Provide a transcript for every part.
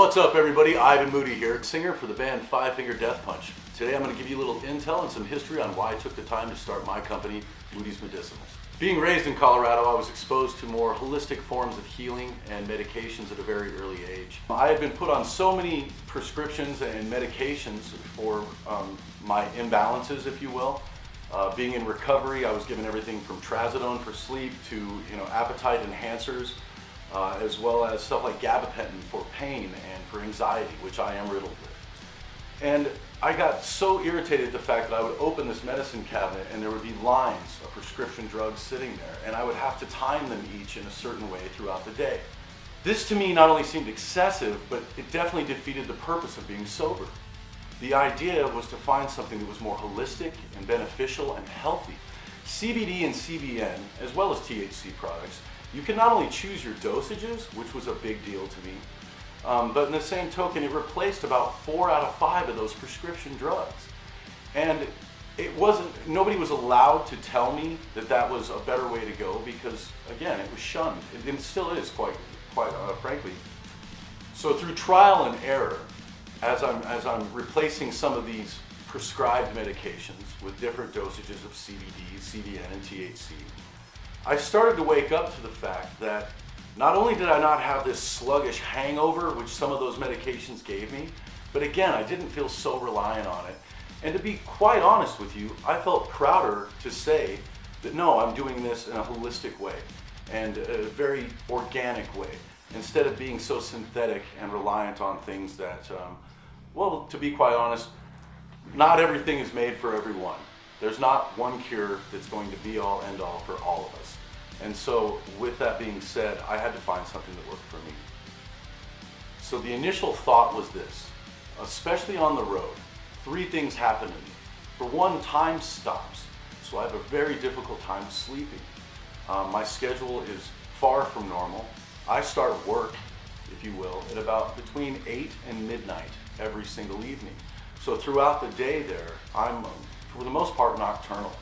What's up everybody, Ivan Moody here, singer for the band Five Finger Death Punch. Today I'm going to give you a little intel and some history on why I took the time to start my company, Moody's Medicinals. Being raised in Colorado, I was exposed to more holistic forms of healing and medications at a very early age. I had been put on so many prescriptions and medications for my imbalances, if you will. Being in recovery, I was given everything from trazodone for sleep to appetite enhancers, as well as stuff like gabapentin for pain and for anxiety, which I am riddled with. And I got so irritated at the fact that I would open this medicine cabinet and there would be lines of prescription drugs sitting there, and I would have to time them each in a certain way throughout the day. This to me not only seemed excessive, but it definitely defeated the purpose of being sober. The idea was to find something that was more holistic and beneficial and healthy. CBD and CBN, as well as THC products, you can not only choose your dosages, which was a big deal to me, but in the same token, it replaced about 4 out of 5 of those prescription drugs. And nobody was allowed to tell me that that was a better way to go because, again, it was shunned. It still is, quite frankly. So through trial and error, as I'm replacing some of these prescribed medications with different dosages of CBD, CBN, and THC, I started to wake up to the fact that not only did I not have this sluggish hangover, which some of those medications gave me, but again, I didn't feel so reliant on it. And to be quite honest with you, I felt prouder to say that no, I'm doing this in a holistic way and a very organic way, instead of being so synthetic and reliant on things that, well, to be quite honest, not everything is made for everyone. There's not one cure that's going to be all end all for all of us. And so with that being said, I had to find something that worked for me. So the initial thought was this: especially on the road, 3 things happen to me. For one, time stops. So I have a very difficult time sleeping. My schedule is far from normal. I start work, if you will, at about between 8 and midnight every single evening. So throughout the day there, I'm for the most part nocturnal.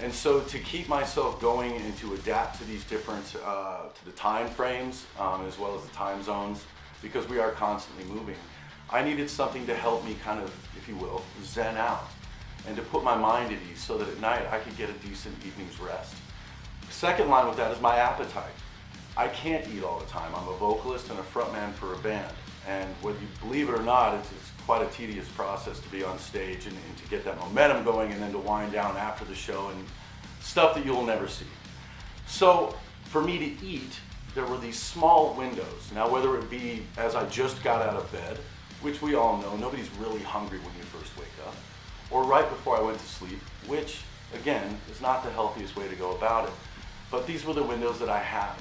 And so to keep myself going and to adapt to these different, to the time frames, as well as the time zones, because we are constantly moving, I needed something to help me kind of, if you will, zen out and to put my mind at ease so that at night I could get a decent evening's rest. Second line with that is my appetite. I can't eat all the time. I'm a vocalist and a frontman for a band. And whether you believe it or not, it's quite a tedious process to be on stage and to get that momentum going and then to wind down after the show and stuff that you'll never see. So for me to eat, there were these small windows. Now, whether it be as I just got out of bed, which we all know, nobody's really hungry when you first wake up, or right before I went to sleep, which again is not the healthiest way to go about it. But these were the windows that I had.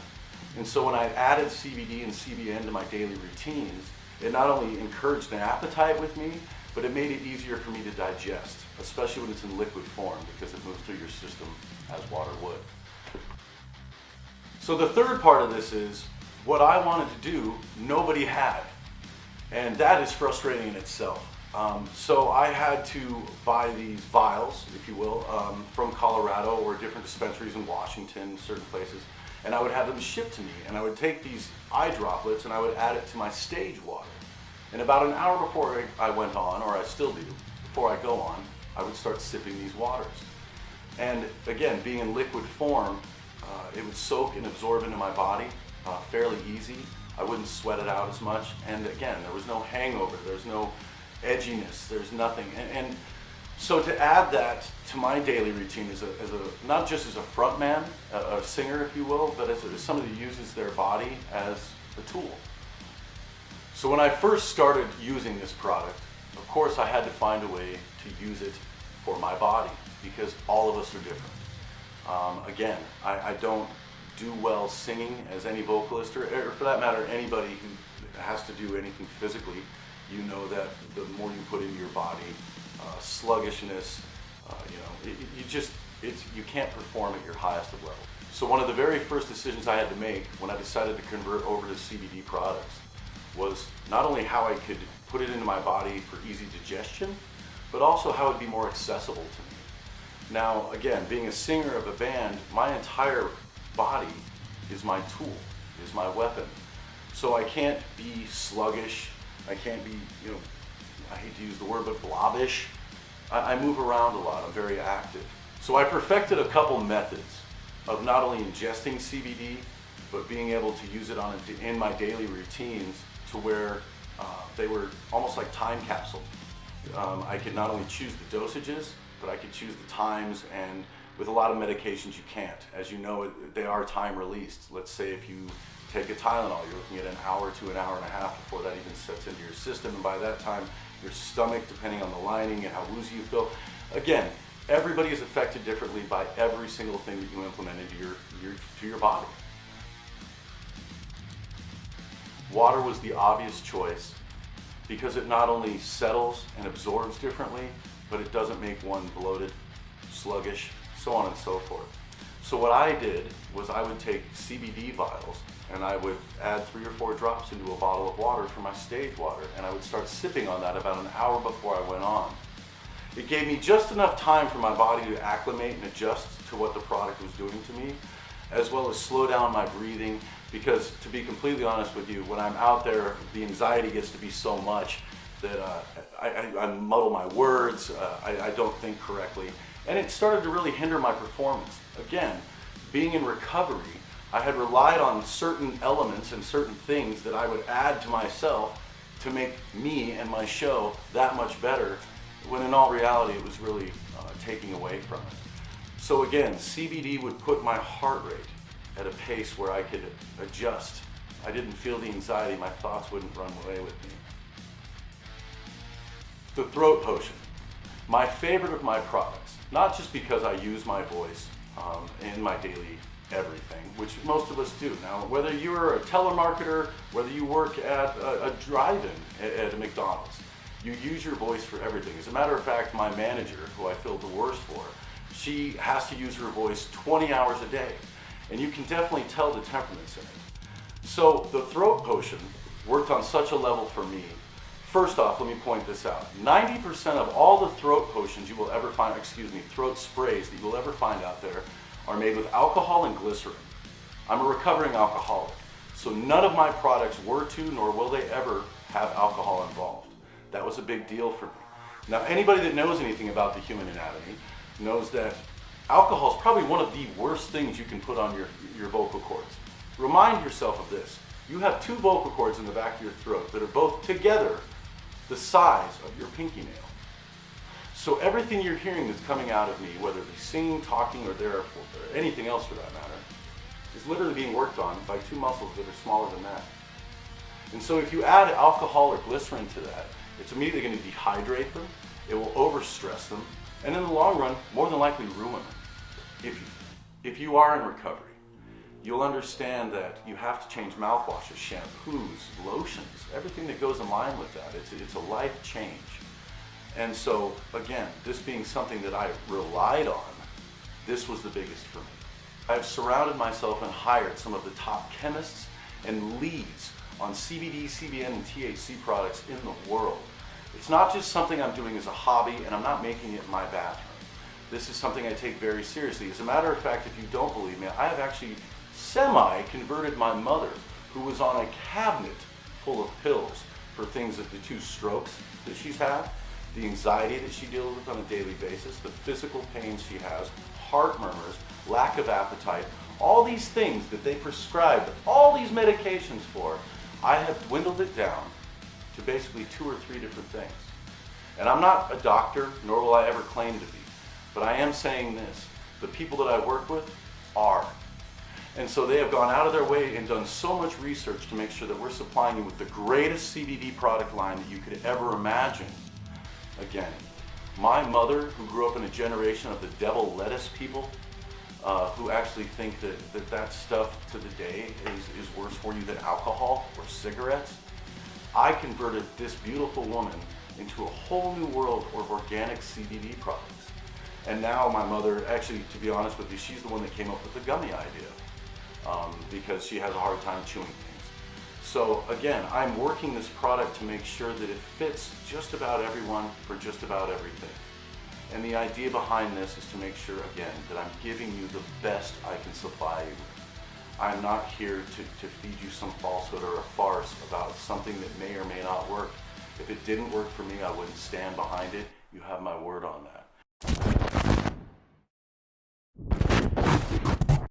And so when I added CBD and CBN to my daily routines, it not only encouraged an appetite with me, but it made it easier for me to digest, especially when it's in liquid form because it moves through your system as water would. So the third part of this is what I wanted to do, nobody had. And that is frustrating in itself. So I had to buy these vials, if you will, from Colorado or different dispensaries in Washington, certain places. And I would have them shipped to me, and I would take these eye droplets and I would add it to my stage water. And about an hour before I went on, or I still do, before I go on, I would start sipping these waters. And again, being in liquid form, it would soak and absorb into my body fairly easy. I wouldn't sweat it out as much. And again, there was no hangover, there's no edginess, there's nothing. And so to add that to my daily routine as not just as a frontman, a singer if you will, but as somebody who uses their body as a tool. So when I first started using this product, of course I had to find a way to use it for my body because all of us are different. Again, I don't do well singing as any vocalist or for that matter anybody who has to do anything physically. You know that the more you put into your body, sluggishness, you can't perform at your highest of levels. So one of the very first decisions I had to make when I decided to convert over to CBD products was not only how I could put it into my body for easy digestion, but also how it would be more accessible to me. Now, again, being a singer of a band, my entire body is my tool, is my weapon. So I can't be sluggish I can't be, I hate to use the word, but blobbish. I move around a lot. I'm very active. So I perfected a couple methods of not only ingesting CBD, but being able to use it in my daily routines to where they were almost like time capsules. I could not only choose the dosages, but I could choose the times, and with a lot of medications you can't. As you know, they are time released. Let's say if you take a Tylenol, you're looking at an hour to an hour and a half before that even sets into your system, and by that time, your stomach, depending on the lining and how woozy you feel. Again, everybody is affected differently by every single thing that you implement into your body. Water was the obvious choice because it not only settles and absorbs differently, but it doesn't make one bloated, sluggish, so on and so forth. So what I did was I would take CBD vials and I would add 3 or 4 drops into a bottle of water for my stage water, and I would start sipping on that about an hour before I went on. It gave me just enough time for my body to acclimate and adjust to what the product was doing to me, as well as slow down my breathing, because to be completely honest with you, when I'm out there, the anxiety gets to be so much that I muddle my words, I don't think correctly, and it started to really hinder my performance. Again, being in recovery, I had relied on certain elements and certain things that I would add to myself to make me and my show that much better, when in all reality it was really taking away from it. So again, CBD would put my heart rate at a pace where I could adjust. I didn't feel the anxiety, my thoughts wouldn't run away with me. The throat potion, my favorite of my products, not just because I use my voice in my daily everything, which most of us do. Now, whether you're a telemarketer, whether you work at a drive-in at a McDonald's, you use your voice for everything. As a matter of fact, my manager, who I feel the worst for, she has to use her voice 20 hours a day. And you can definitely tell the temperaments in it. So the throat potion worked on such a level for me. First off, let me point this out. 90% of all the throat potions you will ever find, throat sprays that you will ever find out there are made with alcohol and glycerin. I'm a recovering alcoholic, so none of my products were to, nor will they ever have alcohol involved. That was a big deal for me. Now, anybody that knows anything about the human anatomy knows that alcohol is probably one of the worst things you can put on your vocal cords. Remind yourself of this. You have 2 vocal cords in the back of your throat that are both together the size of your pinky nail. So everything you're hearing that's coming out of me, whether it be singing, talking, or anything else for that matter, is literally being worked on by 2 muscles that are smaller than that. And so if you add alcohol or glycerin to that, it's immediately going to dehydrate them, it will overstress them, and in the long run, more than likely ruin them. If you are in recovery, you'll understand that you have to change mouthwashes, shampoos, lotions, everything that goes in line with that. It's a life change. And so, again, this being something that I relied on, this was the biggest for me. I've surrounded myself and hired some of the top chemists and leads on CBD, CBN, and THC products in the world. It's not just something I'm doing as a hobby, and I'm not making it in my bathroom. This is something I take very seriously. As a matter of fact, if you don't believe me, I have actually semi-converted my mother, who was on a cabinet full of pills for things like the 2 strokes that she's had, the anxiety that she deals with on a daily basis, the physical pains she has, heart murmurs, lack of appetite, all these things that they prescribed all these medications for, I have dwindled it down to basically 2 or 3 different things. And I'm not a doctor, nor will I ever claim to be, but I am saying this, the people that I work with are. And so they have gone out of their way and done so much research to make sure that we're supplying you with the greatest CBD product line that you could ever imagine. Again, my mother, who grew up in a generation of the devil lettuce people, who actually think that stuff to the day is worse for you than alcohol or cigarettes, I converted this beautiful woman into a whole new world of organic CBD products. And now my mother, actually, to be honest with you, she's the one that came up with the gummy idea. Because she has a hard time chewing things. So again, I'm working this product to make sure that it fits just about everyone for just about everything. And the idea behind this is to make sure, again, that I'm giving you the best I can supply you with. I'm not here to feed you some falsehood or a farce about something that may or may not work. If it didn't work for me, I wouldn't stand behind it. You have my word on that.